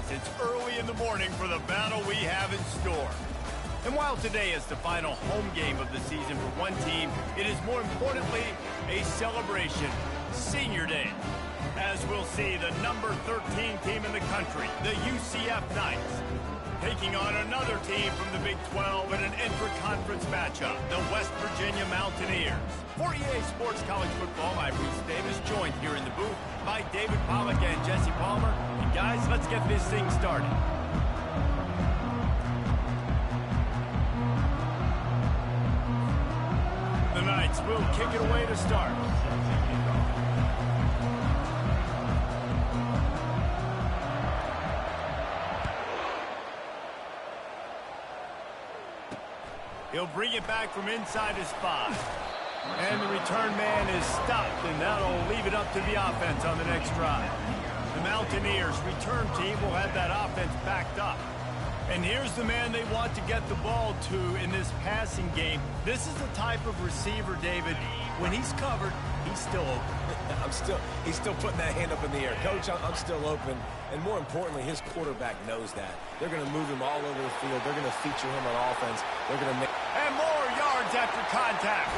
It's early in the morning for the battle we have in store. And while today is the final home game of the season for one team, it is more importantly a celebration, Senior Day. As we'll see, the number 13 team in the country, the UCF Knights, taking on another team from the Big 12 in an intra-conference matchup, the West Virginia Mountaineers. For EA Sports College Football, I'm Reese Davis, joined here in the booth by David Pollack and Jesse Palmer. And guys, let's get this thing started. The Knights will kick it away to start. He'll bring it back from inside his 5. And the return man is stopped, and that'll leave it up to the offense on the next drive. The Mountaineers return team will have that offense backed up. And here's the man they want to get the ball to in this passing game. This is the type of receiver, David, when he's covered, he's still open. He's still putting that hand up in the air. Coach, I'm still open. And more importantly, his quarterback knows that. They're going to move him all over the field. They're going to feature him on offense. They're going to make... And more yards after contact.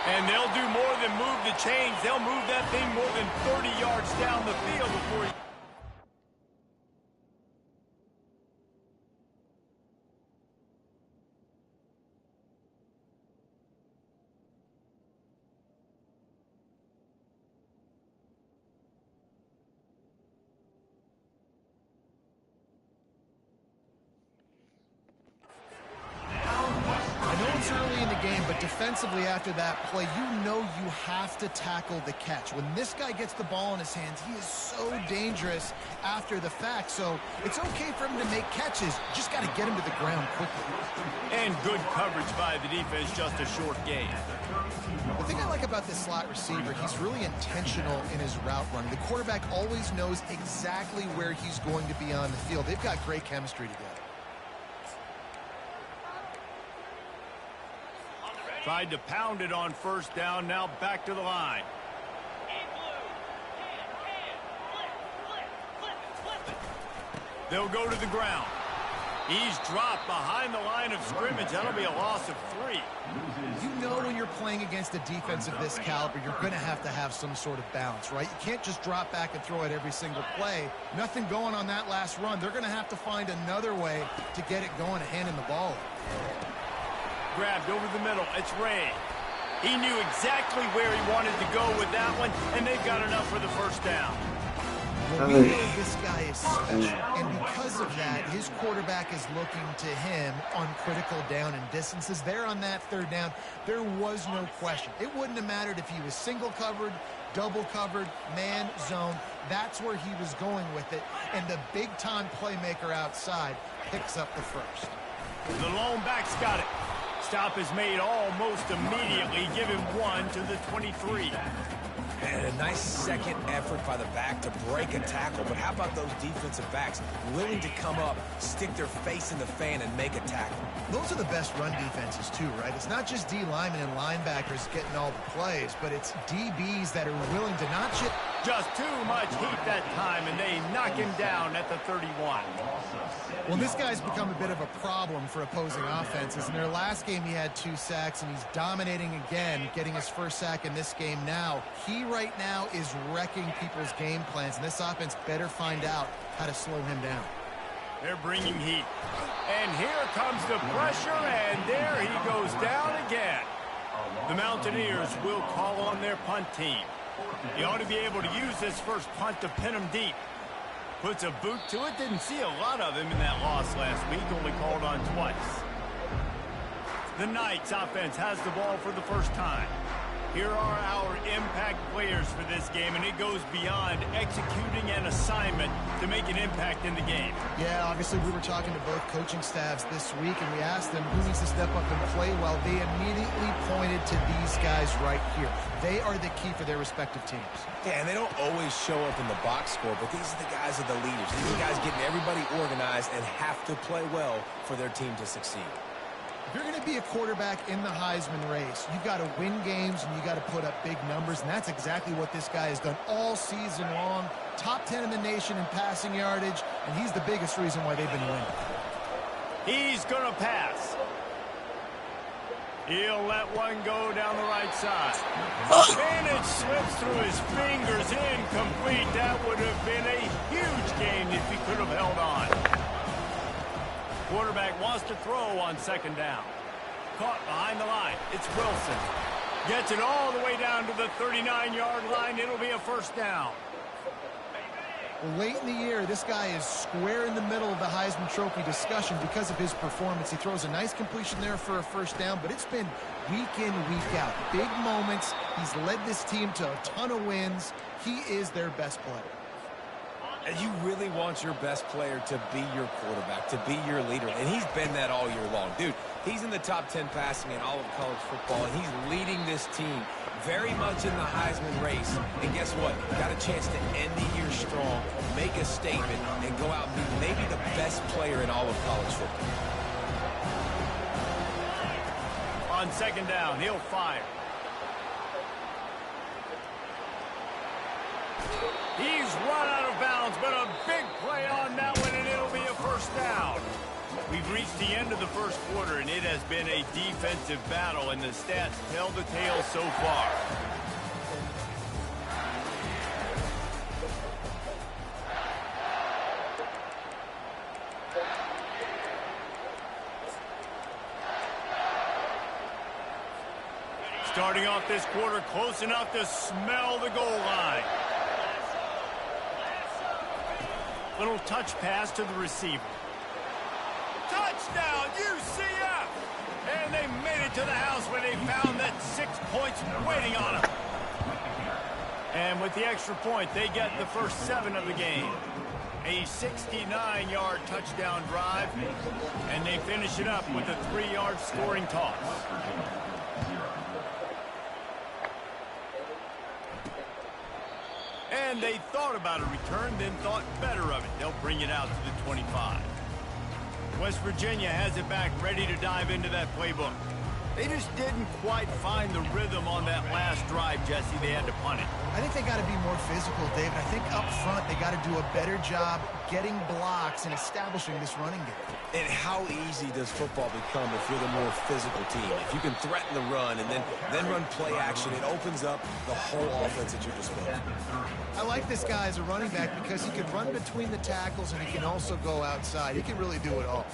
And they'll do more than move the chains. They'll move that thing more than 30 yards down the field before he... early in the game, but defensively after that play, you know you have to tackle the catch. When this guy gets the ball in his hands, he is so dangerous after the fact. So it's okay for him to make catches. Just got to get him to the ground quickly. And good coverage by the defense, just a short gain. The thing I like about this slot receiver, he's really intentional in his route running. The quarterback always knows exactly where he's going to be on the field. They've got great chemistry together. Tried to pound it on first down, now back to the line. They'll go to the ground. He's dropped behind the line of scrimmage. That'll be a loss of 3. You know when you're playing against a defense of this caliber, you're going to have some sort of balance, right? You can't just drop back and throw it every single play. Nothing going on that last run. They're going to have to find another way to get it going and hand him the ball. Grabbed over the middle. It's Ray. He knew exactly where he wanted to go with that one, and they've got enough for the first down. Well, we know this guy is switch, and because of that, his quarterback is looking to him on critical down and distances. There on that third down, there was no question. It wouldn't have mattered if he was single covered, double covered, man, zone. That's where he was going with it, and the big-time playmaker outside picks up the first. The lone back's got it. Stop is made almost immediately. Give him 1 to the 23. And a nice second effort by the back to break a tackle. But how about those defensive backs willing to come up, stick their face in the fan, and make a tackle? Those are the best run defenses, too, right? It's not just D linemen and linebackers getting all the plays, but it's DBs that are willing to not chip. Just too much heat that time, and they knock him down at the 31. Well, this guy's become a bit of a problem for opposing offenses. In their last game, he had 2 sacks, and he's dominating again, getting his first sack in this game now. He right now is wrecking people's game plans, and this offense better find out how to slow him down. They're bringing heat. And here comes the pressure, and there he goes down again. The Mountaineers will call on their punt team. He ought to be able to use this first punt to pin him deep. Puts a boot to it. Didn't see a lot of him in that loss last week. Only called on twice. The Knights offense has the ball for the first time. Here are our impact players for this game, and it goes beyond executing an assignment to make an impact in the game. Yeah, obviously we were talking to both coaching staffs this week, and we asked them who needs to step up and play well. They immediately pointed to these guys right here. They are the key for their respective teams. Yeah, and they don't always show up in the box score, but these are the guys that are the leaders. These are the guys getting everybody organized and have to play well for their team to succeed. If you're going to be a quarterback in the Heisman race, you've got to win games and you got to put up big numbers, and that's exactly what this guy has done all season long. top 10 in the nation in passing yardage, and he's the biggest reason why they've been winning. He's going to pass. He'll let one go down the right side. And it slips through his fingers, incomplete. That would have been a huge gain if he could have held on. Quarterback wants to throw on second down. Caught behind the line. It's Wilson. Gets it all the way down to the 39-yard line. It'll be a first down. Late in the year, this guy is square in the middle of the Heisman Trophy discussion because of his performance. He throws a nice completion there for a first down, but it's been week in, week out. Big moments. He's led this team to a ton of wins. He is their best player. And you really want your best player to be your quarterback, to be your leader, and he's been that all year long. Dude, he's in the top 10 passing in all of college football, and he's leading this team very much in the Heisman race. And guess what? Got a chance to end the year strong, make a statement, and go out and be maybe the best player in all of college football. On second down, he'll fire. He's run out of bounds, but a big play on that one, and it'll be a first down. We've reached the end of the first quarter, and it has been a defensive battle, and the stats tell the tale so far. Starting off this quarter close enough to smell the goal line. Little touch pass to the receiver. Touchdown, UCF! And they made it to the house when they found that 6 points waiting on them. And with the extra point, they get the first 7 of the game. A 69-yard touchdown drive, and they finish it up with a 3-yard scoring toss. And they thought about a return, then thought better of it. They'll bring it out to the 25. West Virginia has it back, ready to dive into that playbook. They just didn't quite find the rhythm on that last drive, Jesse. They had to punt it. I think they got to be more physical, David. I think up front they got to do a better job getting blocks and establishing this running game. And how easy does football become if you're the more physical team? If you can threaten the run and then run play action, it opens up the whole offense at your disposal. I like this guy as a running back because he can run between the tackles and he can also go outside. He can really do it all.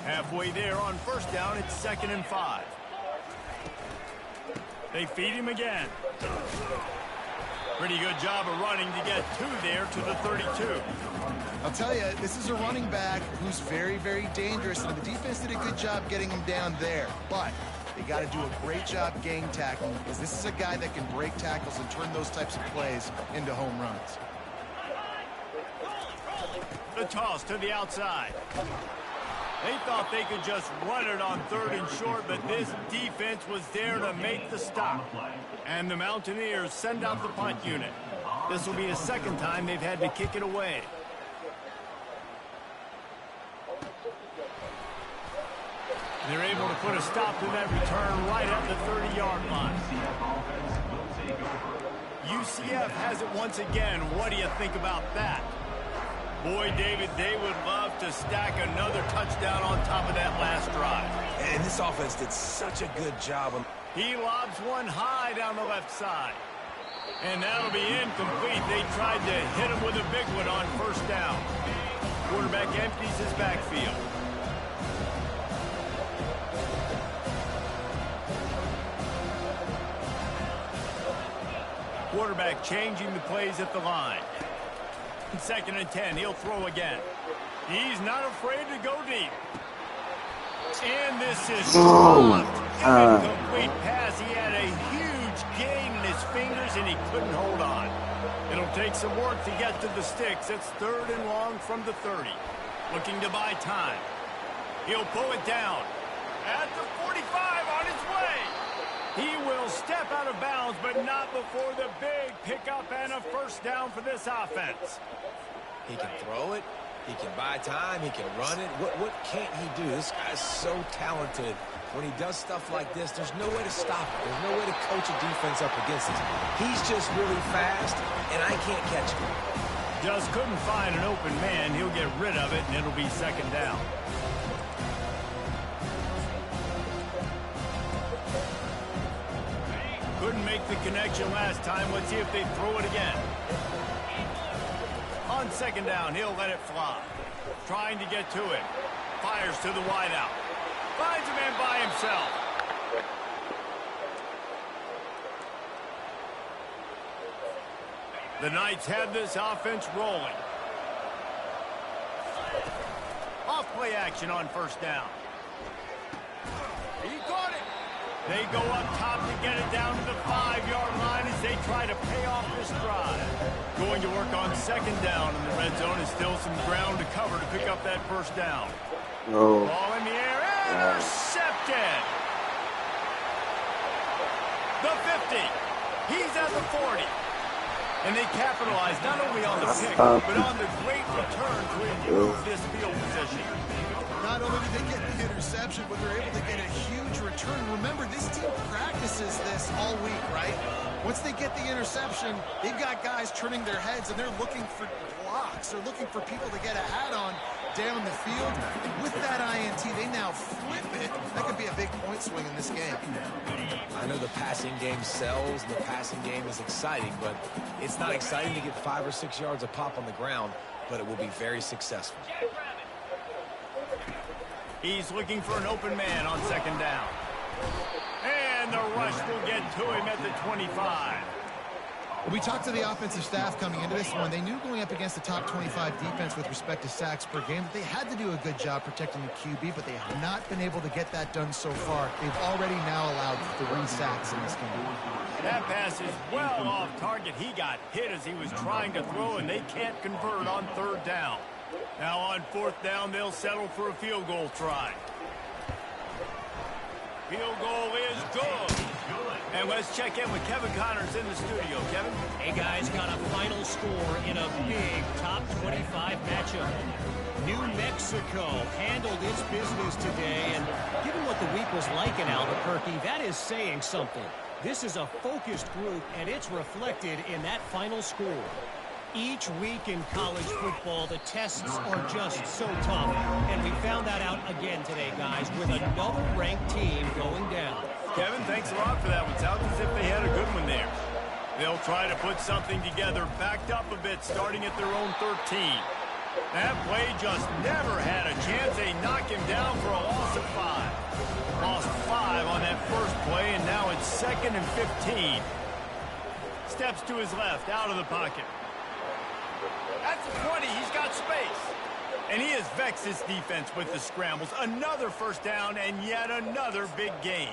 Halfway there on first down, it's 2nd and 5. They feed him again. Pretty good job of running to get 2 there to the 32. I'll tell you, this is a running back who's very, very dangerous, and the defense did a good job getting him down there. But they got to do a great job gang tackling because this is a guy that can break tackles and turn those types of plays into home runs. The toss to the outside. They thought they could just run it on 3rd and short, but this defense was there to make the stop. And the Mountaineers send out the punt unit. This will be the 2nd time they've had to kick it away. They're able to put a stop to that return right at the 30-yard line. UCF has it once again. What do you think about that? Boy, David, they would love to stack another touchdown on top of that last drive. And this offense did such a good job. He lobs one high down the left side. And that'll be incomplete. They tried to hit him with a big one on first down. Quarterback empties his backfield. Quarterback changing the plays at the line. 2nd and 10, he'll throw again. He's not afraid to go deep. And this is incomplete pass. He had a huge gain in his fingers, and he couldn't hold on. It'll take some work to get to the sticks. It's 3rd and long from the 30. Looking to buy time. He'll pull it down. At the 45 on his way. He will step out of bounds, but not before the big pickup and a first down for this offense. He can throw it. He can buy time. He can run it. What can't he do? This guy's so talented. When he does stuff like this, there's no way to stop it. There's no way to coach a defense up against it. He's just really fast, and I can't catch him. Just couldn't find an open man. He'll get rid of it, and it'll be second down. Couldn't make the connection last time. Let's see if they throw it again. On second down, he'll let it fly. Trying to get to it. Fires to the wideout. Finds a man by himself. The Knights have this offense rolling. Off play action on first down. He got it. They go up top to get it down to the 5-yard line as they try to pay off this drive. Going to work on second down in the red zone is still some ground to cover to pick up that first down. No. Ball in the air, intercepted. The 50. He's at the 40. And they capitalize not only on the pick, but on the great return to improve this field position. Not only did they get the interception, but they're able to get a huge return. Remember, this team practices this all week, right? Once they get the interception, they've got guys turning their heads, and they're looking for blocks. They're looking for people to get a hat on down the field. With that INT, they now flip it. That could be a big point swing in this game. I know the passing game sells, and the passing game is exciting, but it's not exciting to get 5 or 6 yards a pop on the ground, but it will be very successful. He's looking for an open man on second down. And the rush will get to him at the 25. We talked to the offensive staff coming into this one. They knew going up against the top 25 defense with respect to sacks per game that they had to do a good job protecting the QB, but they have not been able to get that done so far. They've already now allowed 3 sacks in this game. That pass is well off target. He got hit as he was trying to throw, and they can't convert on third down. Now on fourth down, they'll settle for a field goal try. Field goal is good. And let's check in with Kevin Connors in the studio. Kevin? Hey, guys, got a final score in a big top 25 matchup. New Mexico handled its business today, and given what the week was like in Albuquerque, that is saying something. This is a focused group, and it's reflected in that final score. Each week in college football, the tests are just so tough, and we found that out again today, guys, with another ranked team going down. Kevin, thanks a lot for that one. Sounds as if they had a good one there. They'll try to put something together, backed up a bit, starting at their own 13. That play just never had a chance. They knock him down for a loss of 5. Lost 5 on that first play, and now it's 2nd and 15. Steps to his left, out of the pocket. At the 20, he's got space. And he has vexed his defense with the scrambles. Another first down and yet another big gain.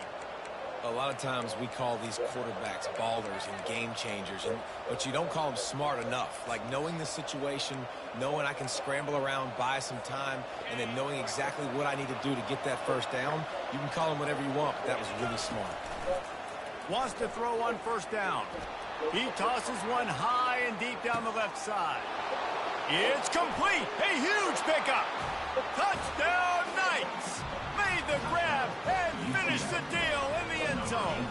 A lot of times we call these quarterbacks ballers and game changers, but you don't call them smart enough. Like knowing the situation, knowing I can scramble around, buy some time, and then knowing exactly what I need to do to get that first down. You can call them whatever you want, but that was really smart. Wants to throw on first down. He tosses one high and deep down the left side. It's complete. A huge pickup. Touchdown, Knights. Made the grab and finished the deal in the end zone.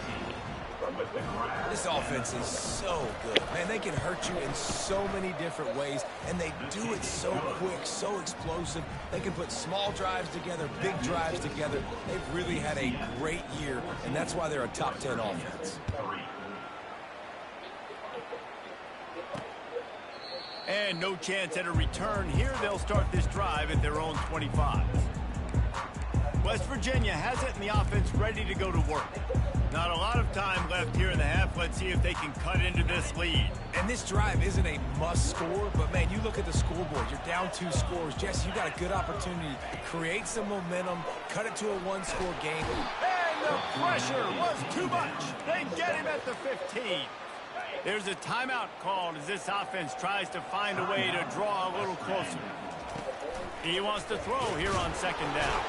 This offense is so good. Man, they can hurt you in so many different ways, and they do it so quick, so explosive. They can put small drives together, big drives together. They've really had a great year, and that's why they're a top 10 offense. And no chance at a return here. They'll start this drive at their own 25. West Virginia has it, and the offense ready to go to work. Not a lot of time left here in the half. Let's see if they can cut into this lead. And this drive isn't a must score, but man, you look at the scoreboard. You're down 2 scores. Jesse, you got a good opportunity to create some momentum, cut it to a 1-score game. And the pressure was too much. They get him at the 15. There's a timeout called as this offense tries to find a way to draw a little closer. He wants to throw here on second down.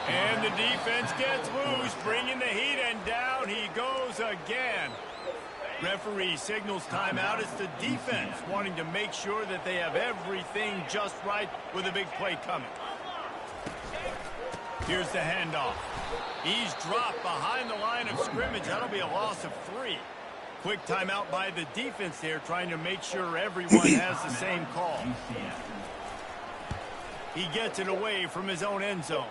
And the defense gets loose, bringing the heat, and down he goes again. Referee signals timeout. It's the defense wanting to make sure that they have everything just right with a big play coming. Here's the handoff. He's dropped behind the line of scrimmage. That'll be a loss of 3. Quick timeout by the defense there, trying to make sure everyone has the same call. He gets it away from his own end zone.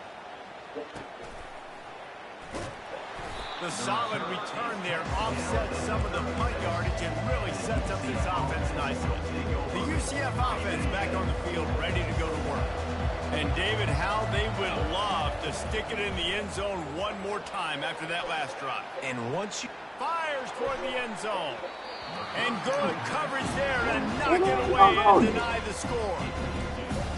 The solid return there offsets some of the punt yardage and really sets up this offense nicely. The UCF offense back on the field, ready to go to work. And David, how they would love to stick it in the end zone one more time after that last drive. And once you fires toward the end zone. And good coverage there to knock it away and deny the score.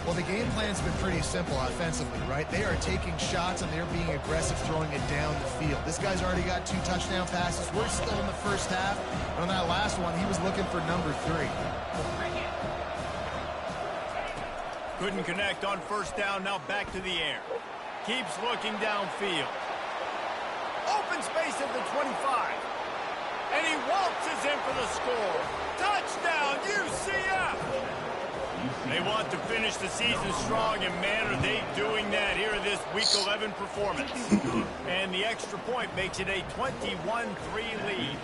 Well, the game plan's been pretty simple offensively, right? They are taking shots and they're being aggressive, throwing it down the field. This guy's already got 2 touchdown passes. We're still in the first half. And on that last one, he was looking for number 3. Couldn't connect on first down. Now back to the air. Keeps looking downfield. Open space at the 25. And he waltzes in for the score. Touchdown, UCF! They want to finish the season strong, and man, are they doing that here in this Week 11 performance. And the extra point makes it a 21-3 lead.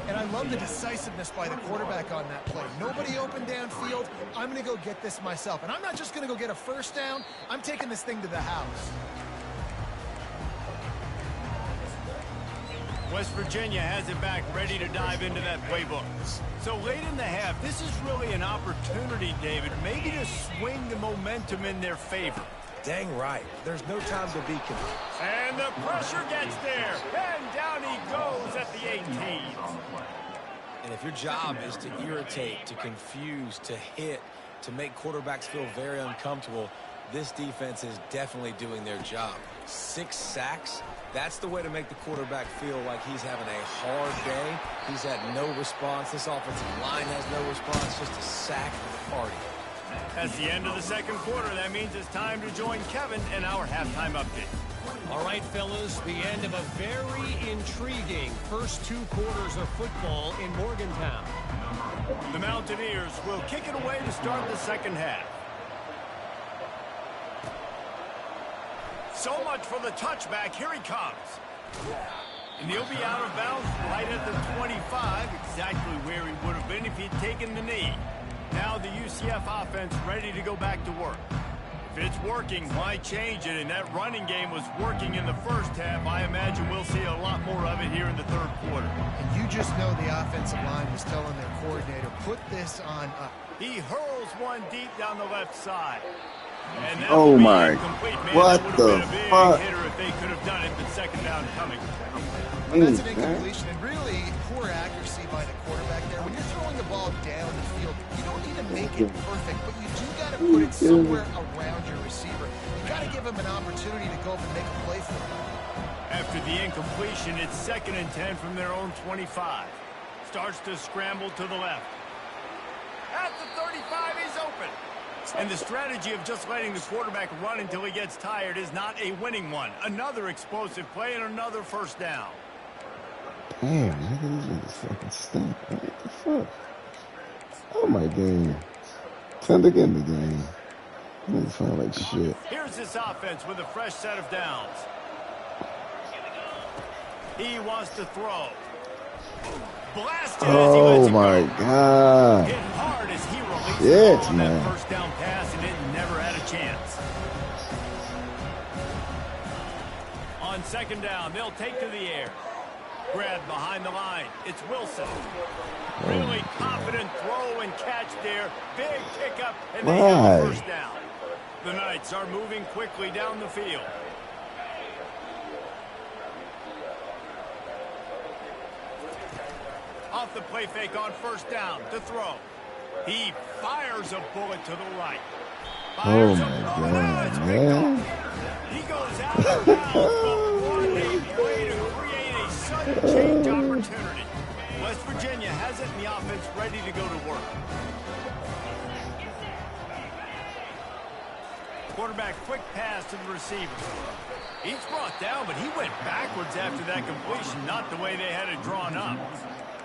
And I love the decisiveness by the quarterback on that play. Nobody open downfield. I'm going to go get this myself. And I'm not just going to go get a first down. I'm taking this thing to the house. West Virginia has it back, ready to dive into that playbook. So late in the half, this is really an opportunity, David, maybe to swing the momentum in their favor. Dang right. There's no time to be confused. And the pressure gets there. And down he goes at the 18. And if your job is to irritate, to confuse, to hit, to make quarterbacks feel very uncomfortable, this defense is definitely doing their job. 6 sacks. That's the way to make the quarterback feel like he's having a hard day. He's had no response. This offensive line has no response. Just a sack party. That's the end of the second quarter. That means it's time to join Kevin in our halftime update. All right, fellas, the end of a very intriguing first 2 quarters of football in Morgantown. The Mountaineers will kick it away to start the second half. So much for the touchback. Here he comes. And he'll be out of bounds right at the 25, exactly where he would have been if he'd taken the knee. Now the UCF offense ready to go back to work. If it's working, why change it? And that running game was working in the first half. I imagine we'll see a lot more of it here in the third quarter. And you just know the offensive line was telling their coordinator, put this on up. He hurls one deep down the left side. And that oh my, what the fuck? Hitter if they could have done it, but second down coming. Well, that's an incompletion, and really poor accuracy by the quarterback there. When you're throwing the ball down the field, you don't need to make it perfect, but you do got to put it somewhere around your receiver. You got to give him an opportunity to go up and make a play for him. After the incompletion, it's 2nd and 10 from their own 25. Starts to scramble to the left. At the 35, he's open. And the strategy of just letting the quarterback run until he gets tired is not a winning one. Another explosive play and another first down. Damn, nigga, these niggas fucking stink. What the fuck? Oh my game. Time to get in the game. Niggas sound like shit. Here's this offense with a fresh set of downs. He wants to throw. Blasted oh my god. Hit hard as he released on that first down pass, and it never had a chance. On second down, they'll take to the air. Grab behind the line. It's Wilson. Really confident throw and catch there. Big pickup, and they have the first down. The Knights are moving quickly down the field. Off the play fake on first down to throw. He fires a bullet to the right. Fires oh my god, man. He goes out of bounds, but what a way to create a sudden change opportunity. West Virginia has it in the offense ready to go to work. Quarterback quick pass to the receiver. He's brought down, but he went backwards after that completion, not the way they had it drawn up.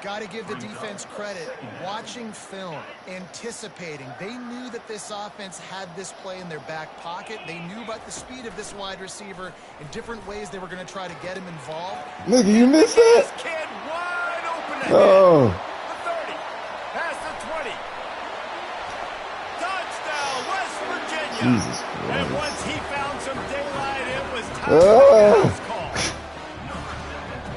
Got to give the defense credit. Watching film, anticipating. They knew that this offense had this play in their back pocket. They knew about the speed of this wide receiver and different ways they were going to try to get him involved. Nigga, you missed that? This kid wide open Oh. The 30. Past the 20. Touchdown, West Virginia. Jesus Christ. And once he found some daylight, it was time for his call.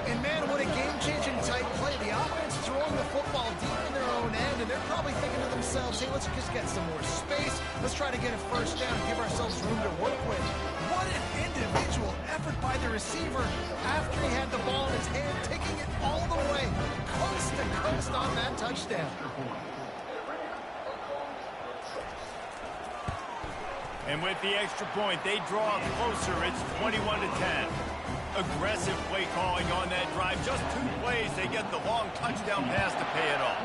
And man, what a game-changing type play. The offense throwing the football deep in their own end, and they're probably thinking to themselves, hey, let's just get some more space. Let's try to get a first down and give ourselves room to work with. What an individual effort by the receiver after he had the ball in his hand, taking it all the way, coast to coast on that touchdown. And with the extra point, they draw closer. It's 21-10. Aggressive play calling on that drive. Just 2 plays, they get the long touchdown pass to pay it off.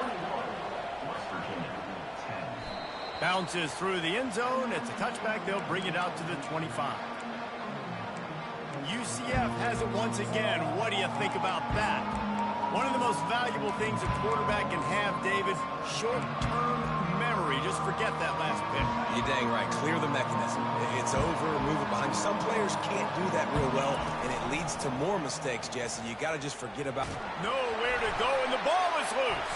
Bounces through the end zone. It's a touchback. They'll bring it out to the 25. UCF has it once again. What do you think about that? One of the most valuable things a quarterback can have, David, short-term memory. Just forget that last pick. You're dang right. Clear the mechanism. It's over, move it behind. Some players can't do that real well, and it leads to more mistakes, Jesse. You got to just forget about it. Nowhere to go, and the ball is loose.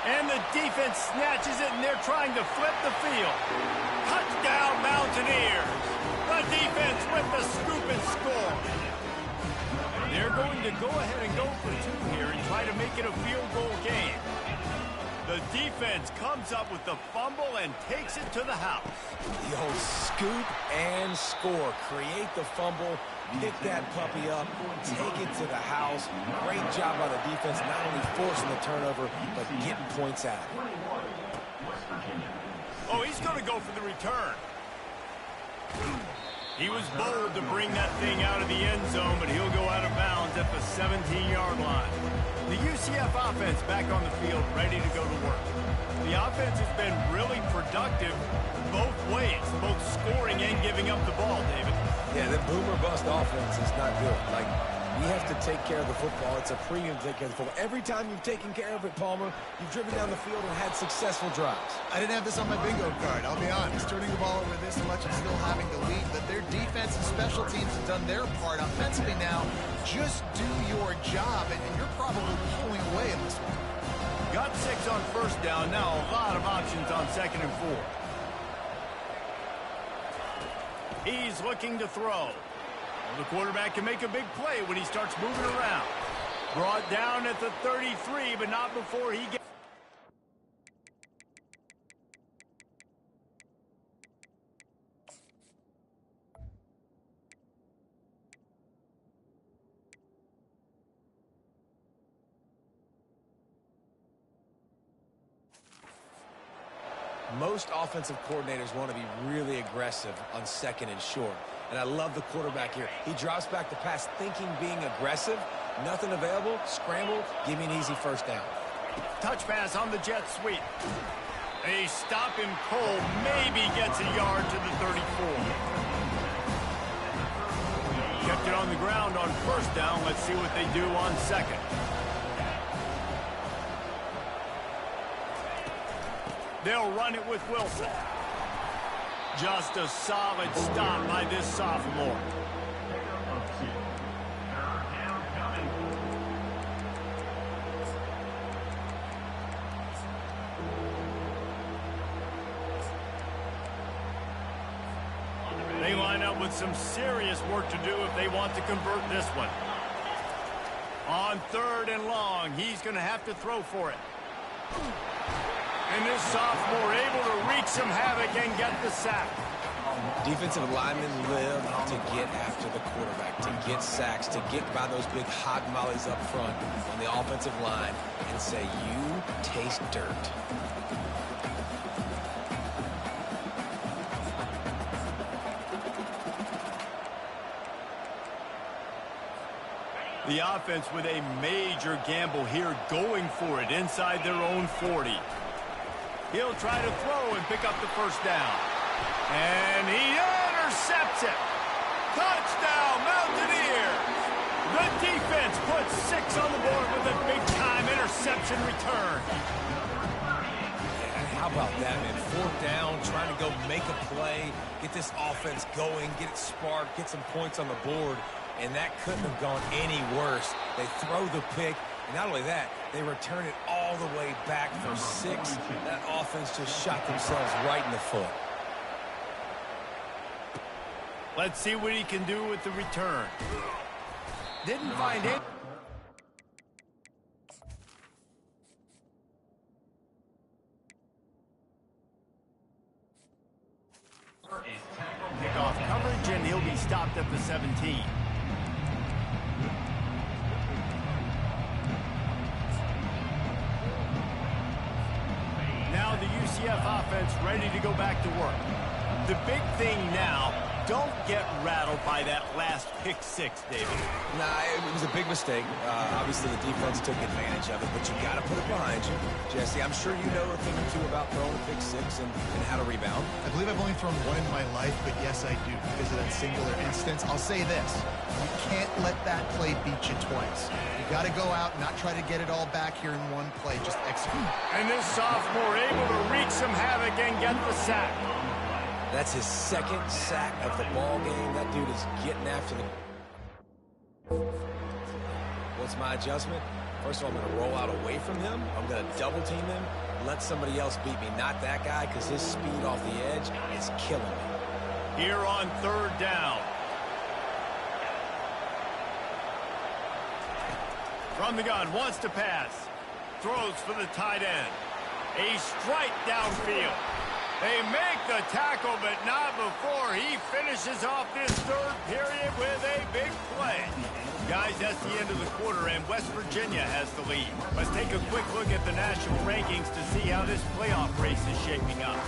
And the defense snatches it, and they're trying to flip the field. Touchdown, Mountaineers. The defense with the scoop and score. They're going to go ahead and go for 2 here and try to make it a field goal game. The defense comes up with the fumble and takes it to the house. The old scoop and score. Create the fumble, pick that puppy up, take it to the house. Great job by the defense, not only forcing the turnover, but getting points out of it. Oh, he's going to go for the return. He was bold to bring that thing out of the end zone, but he'll go out of bounds at the 17-yard line. The UCF offense back on the field, ready to go to work. The offense has been really productive both ways, both scoring and giving up the ball, David. Yeah, the boomer bust offense is not good. Like, we have to take care of the football. It's a premium to take care of the football. Every time you've taken care of it, Palmer, you've driven down the field and had successful drives. I didn't have this on my bingo card, I'll be honest. Turning the ball over this much and still having to lead, but their defense and special teams have done their part offensively now. Just do your job, and you're probably pulling away in this one. Got 6 on first down. Now a lot of options on 2nd and 4. He's looking to throw. Well, the quarterback can make a big play when he starts moving around. Brought down at the 33, but not before he gets... Most offensive coordinators want to be really aggressive on 2nd and short. And I love the quarterback here. He drops back the pass thinking being aggressive. Nothing available. Scramble. Give me an easy first down. Touch pass on the jet sweep. They stop him cold. Maybe gets a yard to the 34. Kept it on the ground on first down. Let's see what they do on 2nd. They'll run it with Wilson. Just a solid stop by this sophomore. They line up with some serious work to do if they want to convert this one. On 3rd and long, he's going to have to throw for it. And this sophomore able to wreak some havoc and get the sack. Defensive linemen live to get after the quarterback, to get sacks, to get by those big hot mollies up front on the offensive line and say, you taste dirt. The offense with a major gamble here, going for it inside their own 40. He'll try to throw and pick up the first down. And he intercepts it. Touchdown, Mountaineers. The defense puts 6 on the board with a big-time interception return. Yeah, how about that, man? 4th down, trying to go make a play, get this offense going, get it sparked, get some points on the board. And that couldn't have gone any worse. They throw the pick, And not only that, they return it all the way back for 6. That offense just shot themselves right in the foot. Let's see what he can do with the return. Didn't find it. Pick off coverage, and he'll be stopped at the 17. Now the UCF offense ready to go back to work. The big thing now, don't get rattled by that last pick 6, David. Nah, it was a big mistake. Obviously, the defense took advantage of it, but you got to put it behind you. Jesse, I'm sure you know a thing or two about throwing a pick 6 and how to rebound. I believe I've only thrown one in my life, but yes, I do because of that singular instance. I'll say this. You can't let that play beat you twice. You got to go out and not try to get it all back here in one play. Just execute. And this sophomore able to wreak some havoc and get the sack. That's his 2nd sack of the ball game. That dude is getting after the... What's my adjustment? First of all, I'm going to roll out away from him. I'm going to double team him. Let somebody else beat me, not that guy, because his speed off the edge is killing me. Here on 3rd down. From the gun, wants to pass. Throws for the tight end. A strike downfield. They make the tackle, but not before he finishes off this 3rd period with a big play. Guys, that's the end of the quarter, and West Virginia has the lead. Let's take a quick look at the national rankings to see how this playoff race is shaping up.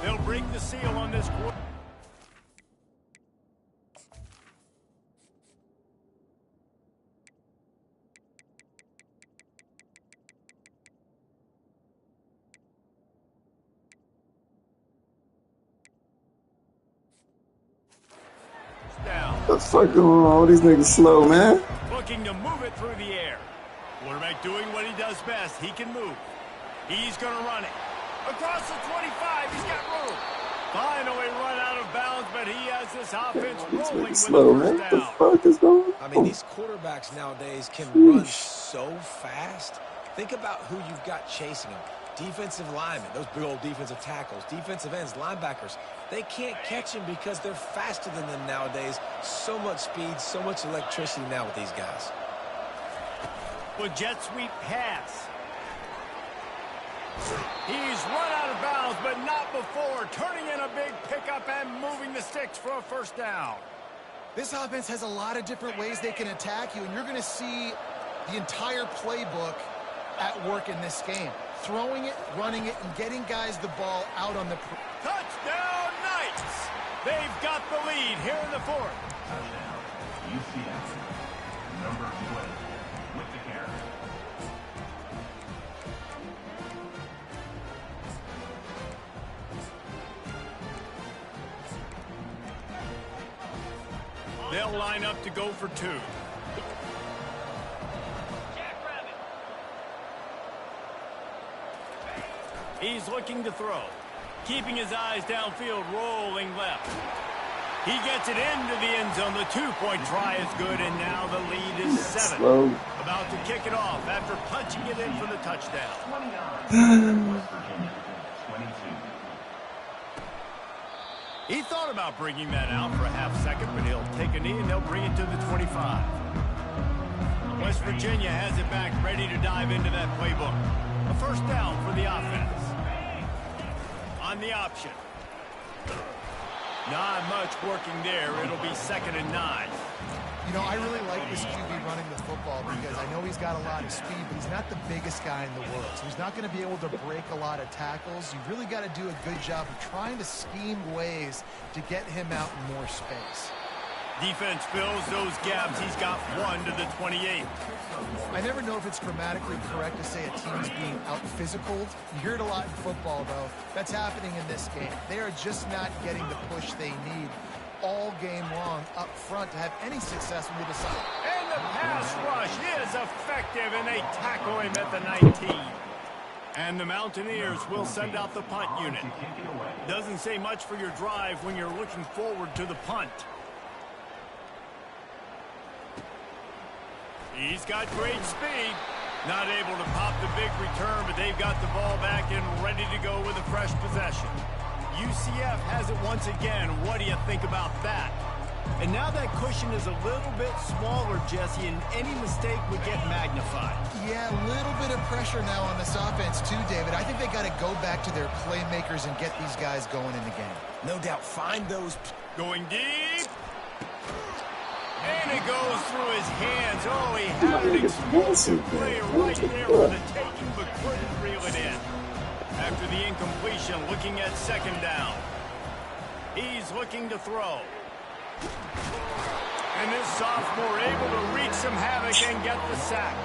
They'll break the seal on this quarter. What the fuck going on? All these niggas slow, man. Looking to move it through the air. Quarterback doing what he does best. He can move. He's going to run it. Across the 25, he's got room. Finally run out of bounds, but he has this offense rolling with slow, the man. first What the down. fuck is going on? I mean, these quarterbacks nowadays can run so fast. Think about who you've got chasing them. Defensive linemen, those big old defensive tackles, defensive ends, linebackers. They can't catch him because they're faster than them nowadays. So much speed, so much electricity now with these guys. With jet sweep pass. He's run out of bounds, but not before turning in a big pickup and moving the sticks for a first down. This offense has a lot of different ways they can attack you, and you're going to see the entire playbook at work in this game. Throwing it, running it, and getting guys the ball out on the... Touchdown, Knights! They've got the lead here in the 4th. Touchdown, UCF. Number 20 with the carry. They'll line up to go for 2. He's looking to throw. Keeping his eyes downfield, rolling left. He gets it into the end zone. The 2-point try is good, and now the lead is 7. Slow. About to kick it off after punching it in for the touchdown. 29, West Virginia, 22. He thought about bringing that out for a half second, but he'll take a knee and they'll bring it to the 25. West Virginia has it back, ready to dive into that playbook. A first down for the offense. On the option. Not much working there. It'll be 2nd and 9. You know, I really like this QB running the football because I know he's got a lot of speed, but he's not the biggest guy in the world. So he's not going to be able to break a lot of tackles. You really got to do a good job of trying to scheme ways to get him out in more space. Defense fills those gaps. He's got 1 to the 28. I never know if it's grammatically correct to say a team's being out-physicaled. You hear it a lot in football, though. That's happening in this game. They are just not getting the push they need all game long up front to have any success when they decide. And the pass rush is effective, and they tackle him at the 19. And the Mountaineers will send out the punt unit. Doesn't say much for your drive when you're looking forward to the punt. He's got great speed. Not able to pop the big return, but they've got the ball back and ready to go with a fresh possession. UCF has it once again. What do you think about that? And now that cushion is a little bit smaller, Jesse, and any mistake would get magnified. Yeah, a little bit of pressure now on this offense too, David. I think they got to go back to their playmakers and get these guys going in the game. No doubt, find those. Going deep. And it goes through his hands. Oh, he had an explosive player right there for the taking, but couldn't reel it in. After the incompletion, looking at second down. He's looking to throw. And this sophomore able to wreak some havoc and get the sack.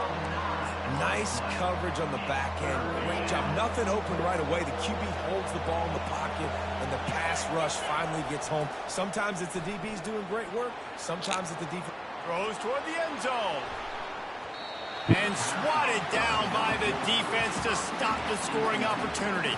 Nice coverage on the back end. Great job. Nothing open right away. The QB holds the ball in the pocket, and the pass rush finally gets home. Sometimes it's the DBs doing great work. Sometimes it's the defense. Throws toward the end zone. And swatted down by the defense to stop the scoring opportunity.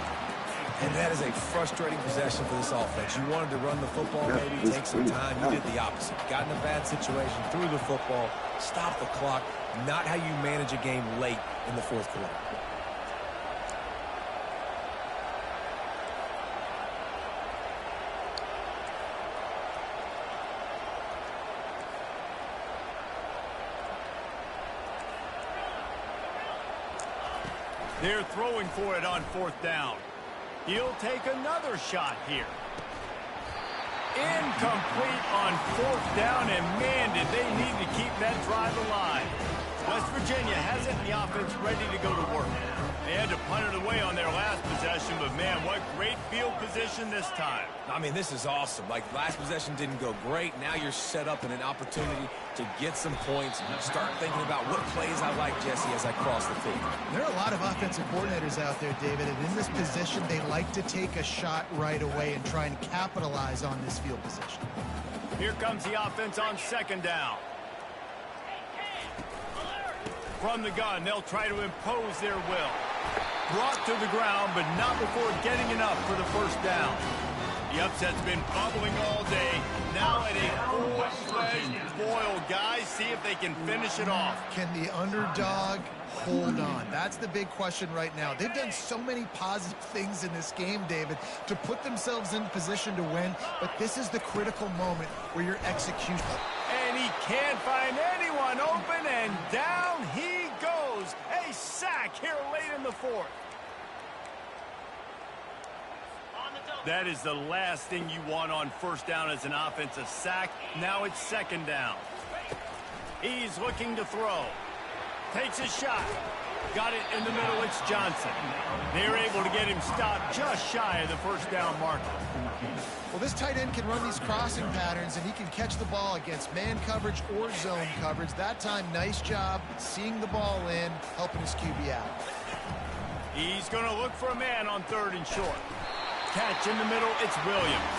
And that is a frustrating possession for this offense. You wanted to run the football, maybe take some time. You did the opposite. Got in a bad situation, threw the football, stopped the clock. Not how you manage a game late in the fourth quarter. They're throwing for it on fourth down. He'll take another shot here. Incomplete on fourth down, and man, did they need to keep that drive alive. West Virginia has it in the offense ready to go to work. They had to punt it away on their last possession, but man, what great field position this time. I mean, this is awesome. Like, last possession didn't go great. Now you're set up in an opportunity to get some points. Start thinking about what plays I like, Jesse, as I cross the field. There are a lot of offensive coordinators out there, David, and in this position, they like to take a shot right away and try and capitalize on this field position. Here comes the offense on second down. From the gun, they'll try to impose their will. Brought to the ground, but not before getting enough for the first down. The upset's been bubbling all day. Now at a full-fledged boil. Guys, see if they can finish it off. Can the underdog hold on? That's the big question right now. They've done so many positive things in this game, David, to put themselves in position to win, but this is the critical moment where your execution. And he can't find anyone open, and down he goes. A sack here late in the fourth. That is the last thing you want on first down as an offensive sack. Now it's second down. He's looking to throw. Takes a shot. Got it in the middle. It's Johnson. They're able to get him stopped just shy of the first down marker. Well, this tight end can run these crossing patterns, and he can catch the ball against man coverage or zone coverage. That time, nice job seeing the ball in, helping his QB out. He's going to look for a man on third and short. Catch in the middle, it's Williams.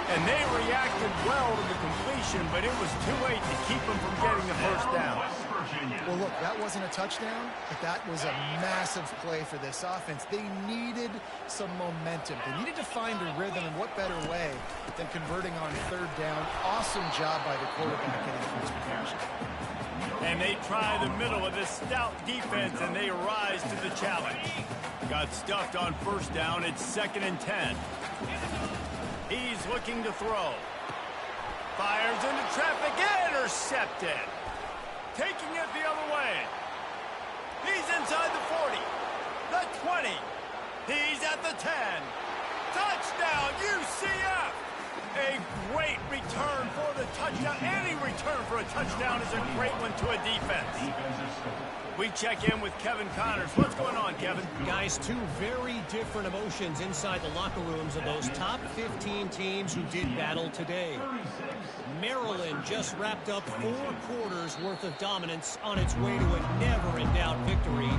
And they reacted well to the completion, but it was too late to keep them from getting the first down. Well, look, that wasn't a touchdown, but that was a massive play for this offense. They needed some momentum. They needed to find a rhythm, and what better way than converting on third down. Awesome job by the quarterback getting first protection. And they try the middle of this stout defense, and they rise to the challenge. Got stuffed on first down. It's 2nd and 10. He's looking to throw. Fires into traffic. Intercepted. Taking it the other way. He's inside the 40. The 20. He's at the 10. Touchdown, UCF. A great return for the touchdown. Any return for a touchdown is a great one to a defense. We check in with Kevin Connors. What's going on, Kevin? Guys, two very different emotions inside the locker rooms of those top 15 teams who did battle today. Maryland just wrapped up 4 quarters worth of dominance on its way to a never-in-doubt victory.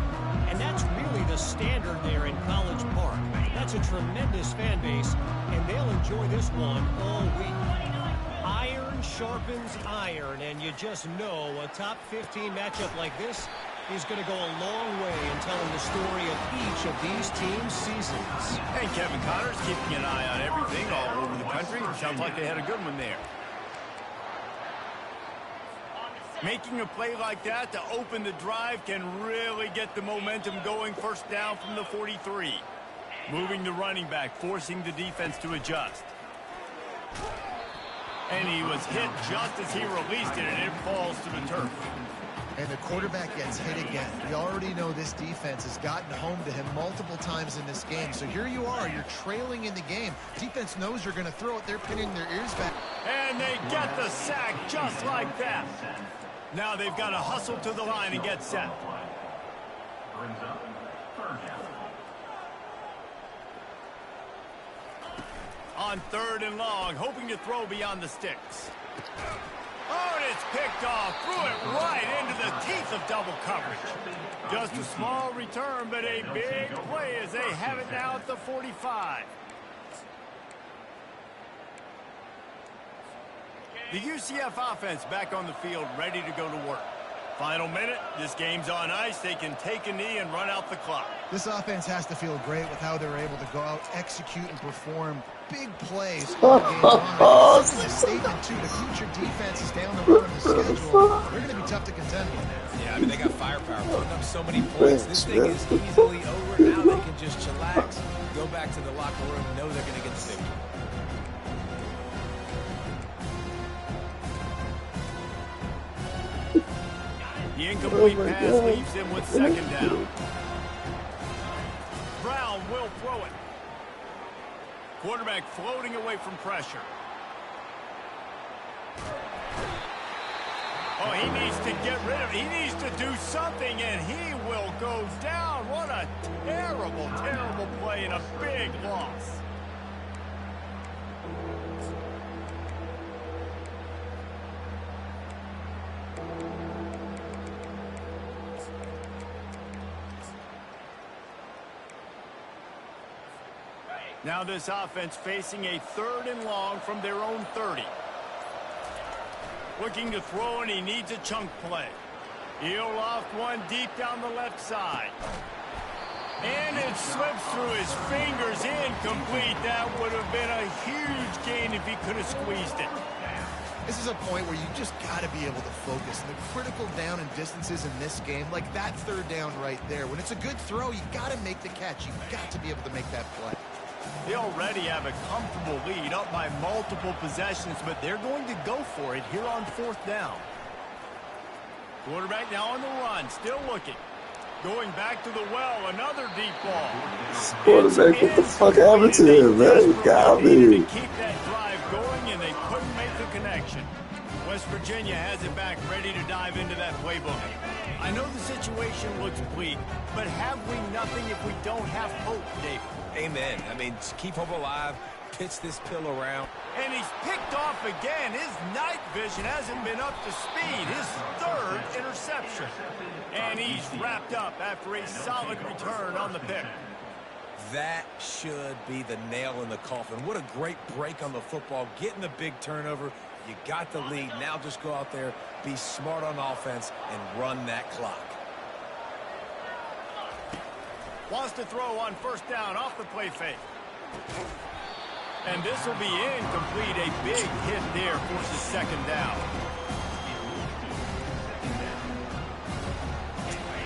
And that's really the standard there in College Park. That's a tremendous fan base, and they'll enjoy this one all week. Iron sharpens iron, and you just know a top 15 matchup like this is going to go a long way in telling the story of each of these teams' seasons. Hey, Kevin Connors keeping an eye on everything all over the country. Sounds like they had a good one there. Making a play like that to open the drive can really get the momentum going. First down from the 43. Moving the running back, forcing the defense to adjust. And he was hit just as he released it, and it falls to the turf. And the quarterback gets hit again. We already know this defense has gotten home to him multiple times in this game. So here you are, you're trailing in the game. Defense knows you're going to throw it. They're pinning their ears back. And they get the sack just like that. Now they've got to hustle to the line and get set. Brings up third down. On 3rd and long, hoping to throw beyond the sticks. Oh, and it's picked off. Threw it right into the teeth of double coverage. Just a small return, but a big play as they have it now at the 45. The UCF offense back on the field, ready to go to work. Final minute, this game's on ice. They can take a knee and run out the clock. This offense has to feel great with how they're able to go out, execute, and perform big plays all game long. This is a statement, too, to future defenses down the road in the schedule. They're going to be tough to contend with. Yeah, I mean, they got firepower, putting up so many points. This thing is easily over. Now they can just chillax, go back to the locker room, know they're going to get the victory. The incomplete pass leaves him with 2nd down. Brown will throw it. Quarterback floating away from pressure. Oh, he needs to get rid of it. He needs to do something, and he will go down. What a terrible, terrible play and a big loss. Now this offense facing a 3rd and long from their own 30. Looking to throw, and he needs a chunk play. He'll loft one deep down the left side. And it slips through his fingers, incomplete. That would have been a huge gain if he could have squeezed it. This is a point where you just got to be able to focus. And the critical down and distances in this game, like that 3rd down right there. When it's a good throw, you got to make the catch. You've got to be able to make that play. They already have a comfortable lead, up by multiple possessions, but they're going to go for it here on 4th down. Quarterback now on the run, still looking. Going back to the well, another deep ball. Quarterback, what the fuck happened to him, man? He got me. To keep that drive going, and they couldn't make the connection. West Virginia has it back, ready to dive into that playbook. I know the situation looks bleak, but have we nothing if we don't have hope, David? Amen. I mean, keep hope alive, pitch this pill around. And he's picked off again. His night vision hasn't been up to speed. His 3rd interception. And he's wrapped up after a solid return on the pick. That should be the nail in the coffin. What a great break on the football. Getting the big turnover. You got the lead. Now just go out there, be smart on offense, and run that clock. Wants to throw on 1st down off the play fake. And this will be incomplete. A big hit there forces 2nd down.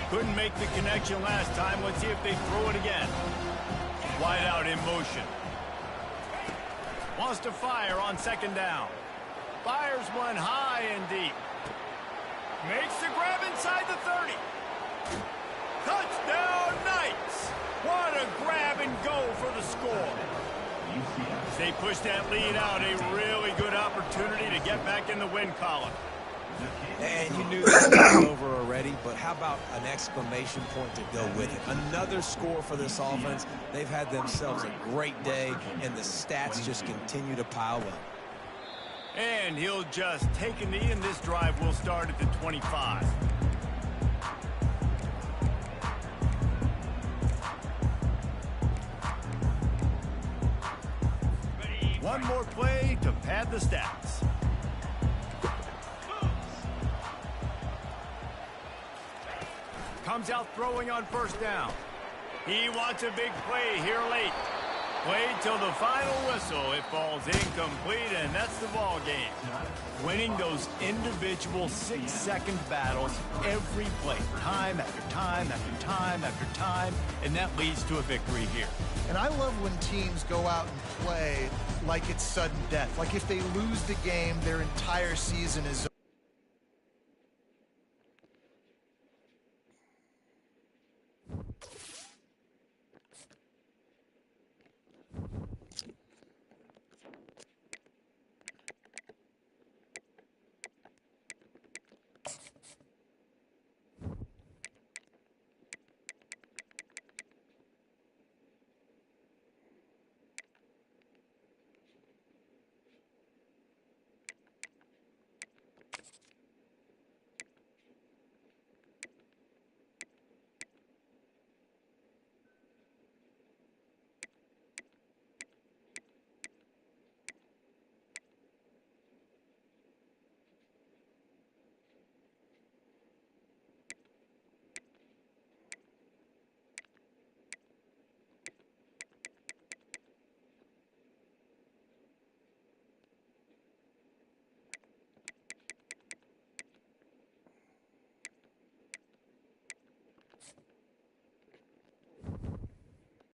Couldn't make the connection last time. Let's see if they throw it again. Wide out in motion. Wants to fire on 2nd down. Fires one high and deep. Makes the grab inside the 30. Touchdown Knights! What a grab and go for the score. They push that lead out. A really good opportunity to get back in the win column. And you knew this was over already, but how about an exclamation point to go with it? Another score for this offense. They've had themselves a great day, and the stats just continue to pile up. And he'll just take a knee, and this drive will start at the 25. One more play to pad the stats. Comes out throwing on 1st down. He wants a big play here late. Played till the final whistle. It falls incomplete, and that's the ball game. Winning those individual 6-second battles every play, time after time after time after time, and that leads to a victory here. And I love when teams go out and play like it's sudden death. Like if they lose the game, their entire season is